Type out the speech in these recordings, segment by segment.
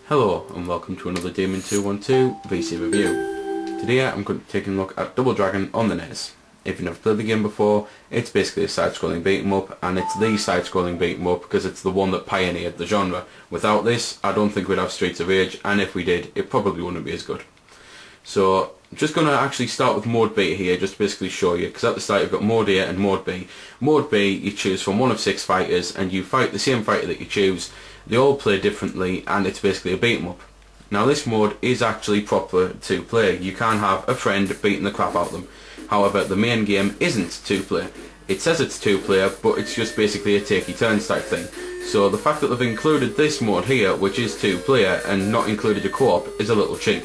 Hello and welcome to another Demon 212 VC review. Today I'm going to be taking a look at Double Dragon on the NES. If you've never played the game before, it's basically a side-scrolling beat-em-up, and it's the side-scrolling beat-em-up because it's the one that pioneered the genre. Without this, I don't think we'd have Streets of Rage, and if we did, it probably wouldn't be as good. So, I'm just going to actually start with Mode B here, just to basically show you, because at the start you've got Mode A and Mode B. Mode B, you choose from one of 6 fighters, and you fight the same fighter that you choose. They all play differently, and it's basically a beat-em-up. Now this mode is actually proper to play. You can have a friend beating the crap out of them. However, the main game isn't two-player. It says it's two-player, but it's just basically a take-your-turns type thing. So the fact that they've included this mode here, which is two-player, and not included a co-op, is a little cheap.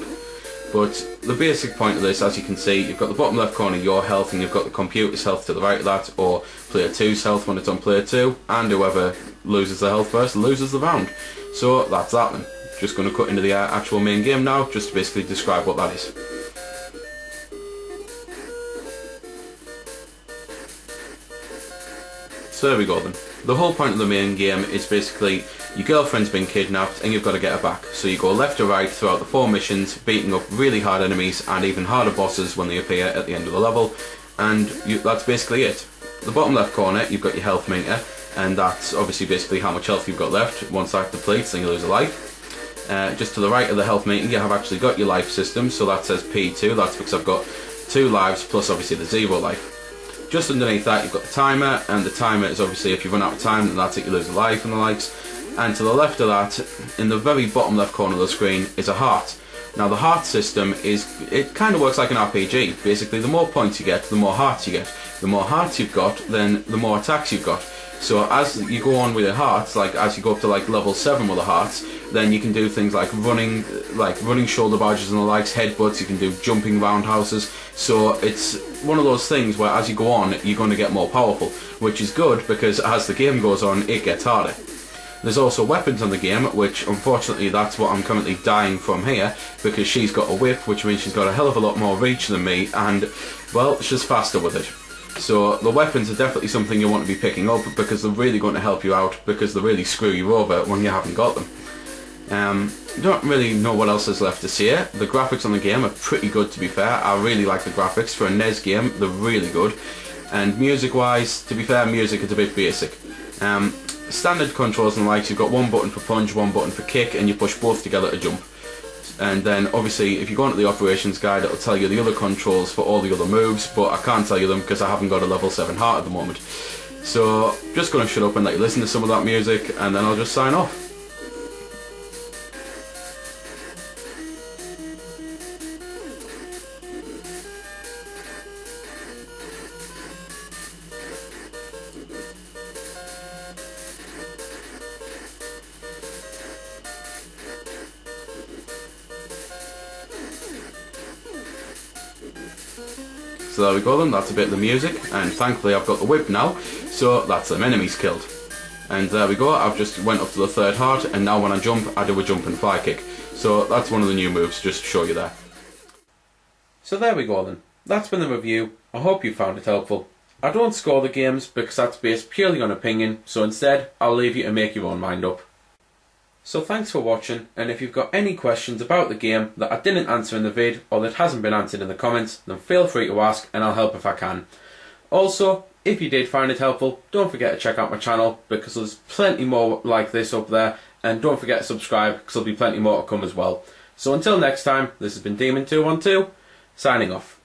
But the basic point of this, as you can see, you've got the bottom left corner your health, and you've got the computer's health to the right of that, or player 2's health when it's on player 2, and whoever loses the health first loses the round. So that's that then. Just going to cut into the actual main game now, just to basically describe what that is. So there we go then. The whole point of the main game is basically your girlfriend's been kidnapped and you've got to get her back. So you go left to right throughout the 4 missions, beating up really hard enemies and even harder bosses when they appear at the end of the level, and that's basically it. The bottom left corner you've got your health meter, and that's obviously basically how much health you've got left. Once that depletes then you lose a life. Just to the right of the health meter you have actually got your life system, so that says P2, that's because I've got 2 lives plus obviously the 0 life. Just underneath that you've got the timer, and the timer is obviously if you run out of time then that's it, you lose a life and the likes. And to the left of that, in the very bottom left corner of the screen, is a heart. Now the heart system it kind of works like an RPG. Basically the more points you get, the more hearts you get. The more hearts you've got, then the more attacks you've got. So as you go on with your hearts, like as you go up to like level 7 with the hearts, then you can do things like running shoulder barges and the likes, headbutts, you can do jumping roundhouses. So it's one of those things where as you go on, you're going to get more powerful, which is good because as the game goes on, it gets harder. There's also weapons on the game, which unfortunately that's what I'm currently dying from here, because she's got a whip, which means she's got a hell of a lot more reach than me, and well, she's faster with it. So the weapons are definitely something you want to be picking up because they're really going to help you out, because they really screw you over when you haven't got them. Don't really know what else is left to say. The graphics on the game are pretty good, to be fair. I really like the graphics for a NES game, they're really good. And music wise, to be fair, music is a bit basic. Standard controls and the likes, you've got one button for punch, one button for kick, and you push both together to jump. And then obviously if you go into the operations guide it'll tell you the other controls for all the other moves, but I can't tell you them because I haven't got a level 7 heart at the moment. So just going to shut up and let you listen to some of that music, and then I'll just sign off. So there we go then, that's a bit of the music, and thankfully I've got the whip now, so that's them enemies killed. And there we go, I've just went up to the 3rd heart, and now when I jump, I do a jump and fly kick. So that's one of the new moves, just to show you there. So there we go then, that's been the review. I hope you found it helpful. I don't score the games because that's based purely on opinion, so instead I'll leave you to make your own mind up. So thanks for watching, and if you've got any questions about the game that I didn't answer in the vid or that hasn't been answered in the comments, then feel free to ask and I'll help if I can. Also, if you did find it helpful, don't forget to check out my channel because there's plenty more like this up there, and don't forget to subscribe because there'll be plenty more to come as well. So until next time, this has been Demon212, signing off.